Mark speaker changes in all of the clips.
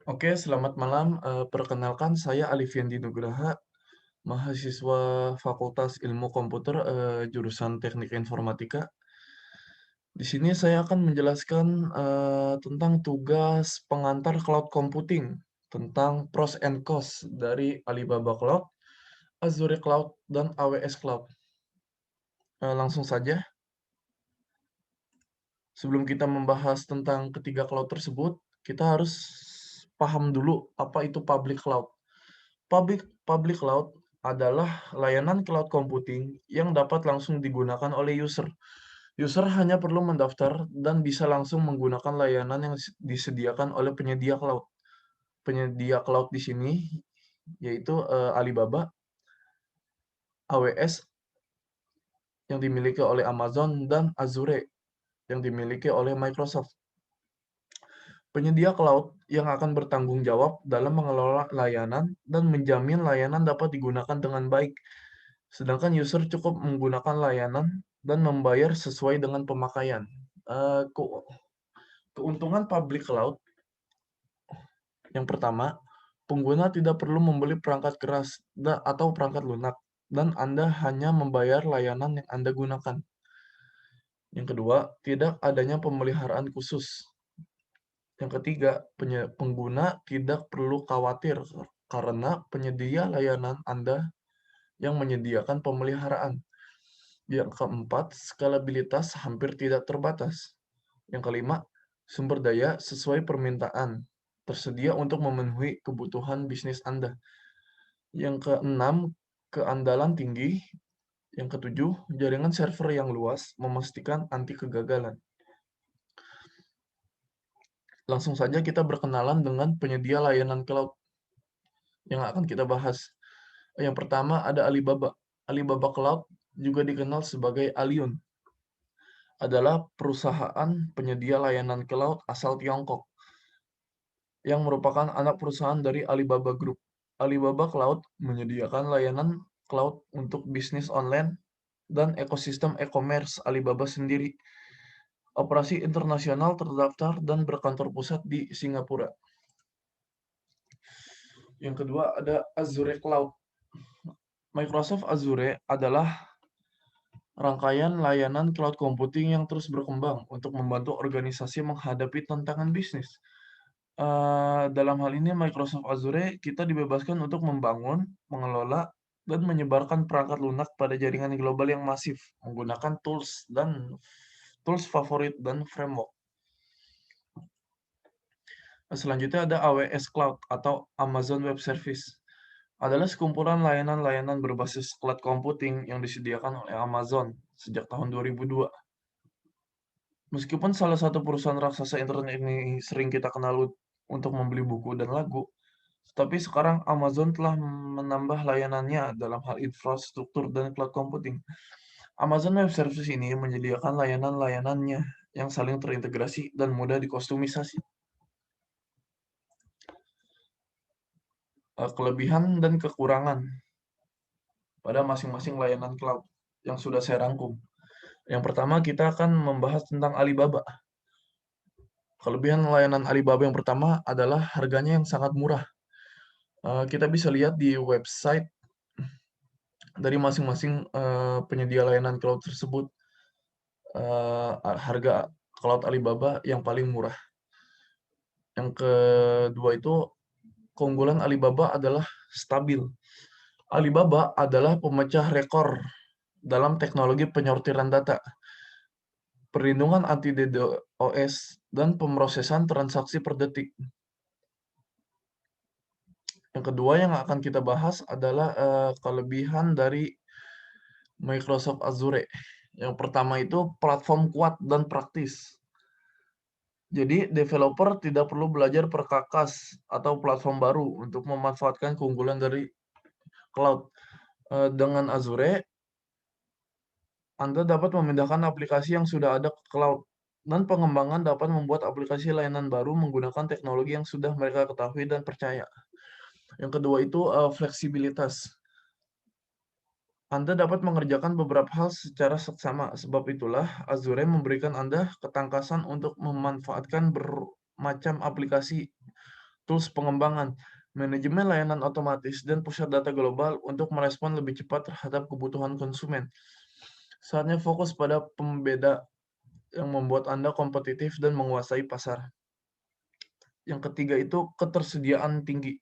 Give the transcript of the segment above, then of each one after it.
Speaker 1: Oke, selamat malam. Perkenalkan saya Alifiandi Nugraha, mahasiswa Fakultas Ilmu Komputer, jurusan Teknik Informatika. Di sini saya akan menjelaskan tentang tugas pengantar cloud computing, tentang pros and cons dari Alibaba Cloud, Azure Cloud, dan AWS Cloud. Langsung saja, sebelum kita membahas tentang ketiga cloud tersebut, kita harus paham dulu apa itu public cloud. Public Public cloud adalah layanan cloud computing yang dapat langsung digunakan oleh user. User hanya perlu mendaftar dan bisa langsung menggunakan layanan yang disediakan oleh penyedia cloud. Penyedia cloud di sini yaitu Alibaba, AWS yang dimiliki oleh Amazon, dan Azure yang dimiliki oleh Microsoft. Penyedia cloud yang akan bertanggung jawab dalam mengelola layanan dan menjamin layanan dapat digunakan dengan baik. Sedangkan user cukup menggunakan layanan dan membayar sesuai dengan pemakaian. Keuntungan public cloud yang pertama, pengguna tidak perlu membeli perangkat keras atau perangkat lunak, dan Anda hanya membayar layanan yang Anda gunakan. Yang kedua, tidak adanya pemeliharaan khusus. Yang ketiga, pengguna tidak perlu khawatir karena penyedia layanan Anda yang menyediakan pemeliharaan. Yang keempat, skalabilitas hampir tidak terbatas. Yang kelima, sumber daya sesuai permintaan, tersedia untuk memenuhi kebutuhan bisnis Anda. Yang keenam, keandalan tinggi. Yang ketujuh, jaringan server yang luas memastikan anti kegagalan. Langsung saja kita berkenalan dengan penyedia layanan cloud yang akan kita bahas. Yang pertama ada Alibaba. Alibaba Cloud, juga dikenal sebagai Aliun, adalah perusahaan penyedia layanan cloud asal Tiongkok yang merupakan anak perusahaan dari Alibaba Group. Alibaba Cloud menyediakan layanan cloud untuk bisnis online dan ekosistem e-commerce Alibaba sendiri. Operasi internasional terdaftar dan berkantor pusat di Singapura. Yang kedua ada Azure Cloud. Microsoft Azure adalah rangkaian layanan cloud computing yang terus berkembang untuk membantu organisasi menghadapi tantangan bisnis. Dalam hal ini Microsoft Azure kita dibebaskan untuk membangun, mengelola, dan menyebarkan perangkat lunak pada jaringan global yang masif menggunakan tools favorit dan framework. Selanjutnya ada AWS Cloud atau Amazon Web Service. Adalah sekumpulan layanan-layanan berbasis cloud computing yang disediakan oleh Amazon sejak tahun 2002. Meskipun salah satu perusahaan raksasa internet ini sering kita kenal untuk membeli buku dan lagu, tapi sekarang Amazon telah menambah layanannya dalam hal infrastruktur dan cloud computing. Amazon Web Services ini menyediakan layanan-layanannya yang saling terintegrasi dan mudah dikustomisasi. Kelebihan dan kekurangan pada masing-masing layanan cloud yang sudah saya rangkum. Yang pertama, kita akan membahas tentang Alibaba. Kelebihan layanan Alibaba yang pertama adalah harganya yang sangat murah. Kita bisa lihat di website dari masing-masing penyedia layanan cloud tersebut, harga cloud Alibaba yang paling murah. Yang kedua itu, keunggulan Alibaba adalah stabil. Alibaba adalah pemecah rekor dalam teknologi penyortiran data, perlindungan anti-DDoS, dan pemrosesan transaksi per detik. Yang kedua yang akan kita bahas adalah kelebihan dari Microsoft Azure. Yang pertama itu platform kuat dan praktis. Jadi developer tidak perlu belajar perkakas atau platform baru untuk memanfaatkan keunggulan dari cloud. Dengan Azure, Anda dapat memindahkan aplikasi yang sudah ada ke cloud, dan pengembangan dapat membuat aplikasi layanan baru menggunakan teknologi yang sudah mereka ketahui dan percaya. Yang kedua itu fleksibilitas. Anda dapat mengerjakan beberapa hal secara seksama, sebab itulah Azure memberikan Anda ketangkasan untuk memanfaatkan bermacam aplikasi tools pengembangan, manajemen layanan otomatis, dan pusat data global untuk merespon lebih cepat terhadap kebutuhan konsumen. Saatnya fokus pada pembeda yang membuat Anda kompetitif dan menguasai pasar. Yang ketiga itu ketersediaan tinggi.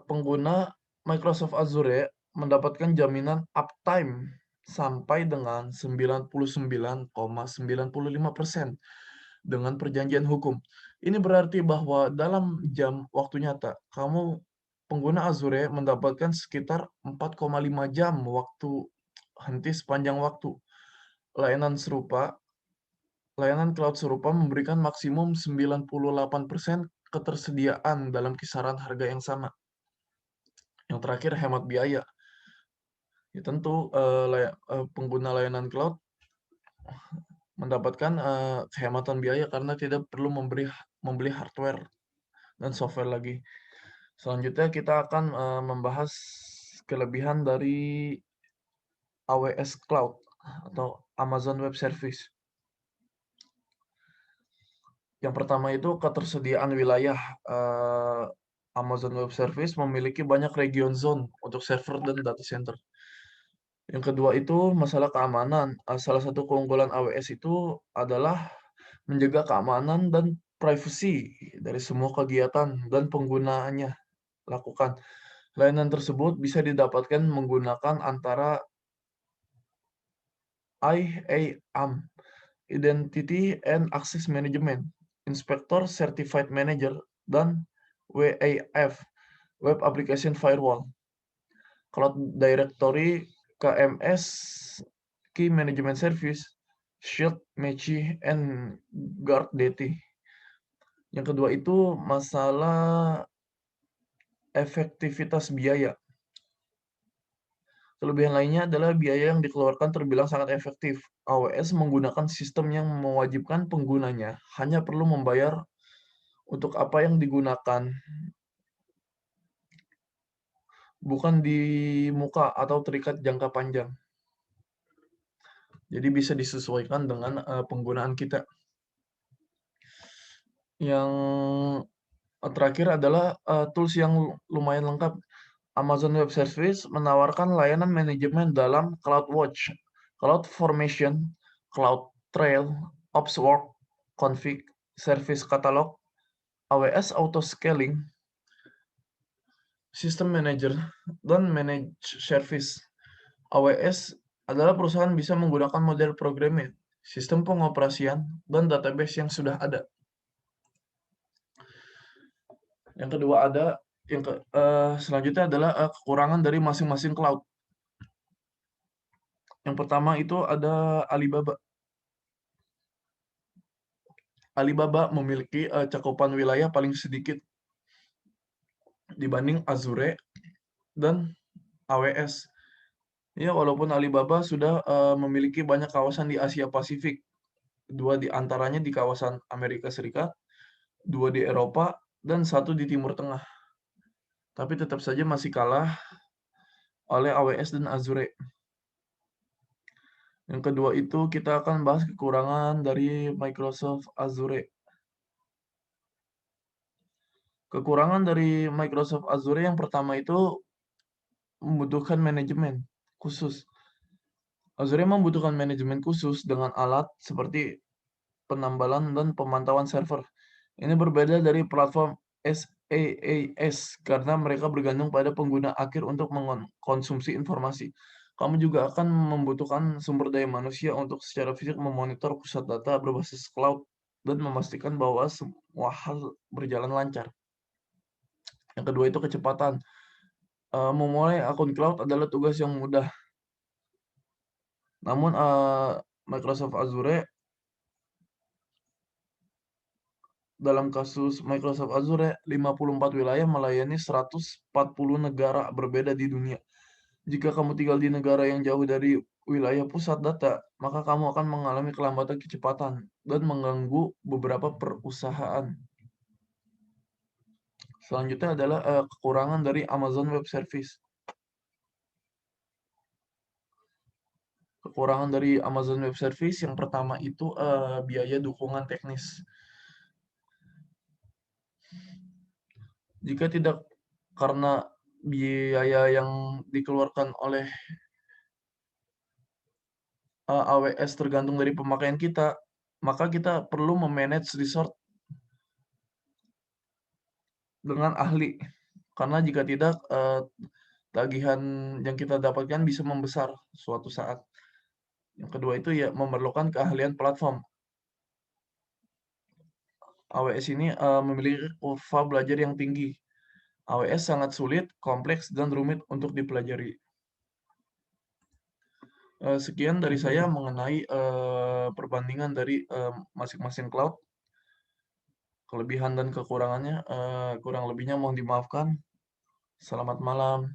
Speaker 1: Pengguna Microsoft Azure mendapatkan jaminan uptime sampai dengan 99,95% dengan perjanjian hukum. Ini berarti bahwa dalam jam waktu nyata, pengguna Azure mendapatkan sekitar 4,5 jam waktu henti sepanjang waktu. Layanan cloud serupa memberikan maksimum 98% ketersediaan dalam kisaran harga yang sama. Yang terakhir, hemat biaya. Ya tentu, pengguna layanan cloud mendapatkan kehematan biaya karena tidak perlu membeli hardware dan software lagi. Selanjutnya kita akan membahas kelebihan dari AWS Cloud atau Amazon Web Service. Yang pertama itu ketersediaan wilayah. Amazon Web Service memiliki banyak region zone untuk server dan data center. Yang kedua itu masalah keamanan. Salah satu keunggulan AWS itu adalah menjaga keamanan dan privasi dari semua kegiatan dan penggunaannya lakukan. Layanan tersebut bisa didapatkan menggunakan antara IAM, Identity and Access Management, Inspector Certified Manager, dan WAF, Web Application Firewall, Cloud Directory, KMS, Key Management Service, Shield, Mechi, and Guard DT. Yang kedua itu masalah efektivitas biaya. Kelebihan lainnya adalah biaya yang dikeluarkan terbilang sangat efektif. AWS menggunakan sistem yang mewajibkan penggunanya hanya perlu membayar untuk apa yang digunakan, bukan di muka atau terikat jangka panjang. Jadi bisa disesuaikan dengan penggunaan kita. Yang terakhir adalah tools yang lumayan lengkap. Amazon Web Service menawarkan layanan manajemen dalam CloudWatch, CloudFormation, CloudTrail, OpsWork, Config, Service Catalog, AWS Autoscaling, System Manager, dan Manage Service. AWS adalah perusahaan bisa menggunakan model programming, sistem pengoperasian, dan database yang sudah ada. Yang kedua selanjutnya adalah kekurangan dari masing-masing cloud. Yang pertama itu ada Alibaba. Alibaba memiliki cakupan wilayah paling sedikit dibanding Azure dan AWS. Ya, walaupun Alibaba sudah memiliki banyak kawasan di Asia Pasifik, 2 di antaranya di kawasan Amerika Serikat, 2 di Eropa, dan 1 di Timur Tengah. Tapi tetap saja masih kalah oleh AWS dan Azure. Yang kedua itu kita akan bahas kekurangan dari Microsoft Azure. Kekurangan dari Microsoft Azure yang pertama itu membutuhkan manajemen khusus. Azure membutuhkan manajemen khusus dengan alat seperti penambalan dan pemantauan server. Ini berbeda dari platform SaaS karena mereka bergantung pada pengguna akhir untuk mengkonsumsi informasi. Kamu juga akan membutuhkan sumber daya manusia untuk secara fisik memonitor pusat data berbasis cloud dan memastikan bahwa semua hal berjalan lancar. Yang kedua itu kecepatan. Memulai akun cloud adalah tugas yang mudah. Namun Microsoft Azure dalam kasus Microsoft Azure, 54 wilayah melayani 140 negara berbeda di dunia. Jika kamu tinggal di negara yang jauh dari wilayah pusat data, maka kamu akan mengalami kelambatan kecepatan dan mengganggu beberapa perusahaan. Selanjutnya adalah kekurangan dari Amazon Web Service. Kekurangan dari Amazon Web Service yang pertama itu, biaya dukungan teknis. Jika tidak karena biaya yang dikeluarkan oleh, AWS tergantung dari pemakaian kita, maka kita perlu me-manage resort dengan ahli. Karena jika tidak, tagihan yang kita dapatkan bisa membesar suatu saat. Yang kedua itu ya memerlukan keahlian platform. AWS ini, memiliki kurva belajar yang tinggi. AWS sangat sulit, kompleks, dan rumit untuk dipelajari. Sekian dari saya mengenai, perbandingan dari, masing-masing cloud, kelebihan dan kekurangannya, kurang lebihnya mohon dimaafkan. Selamat malam.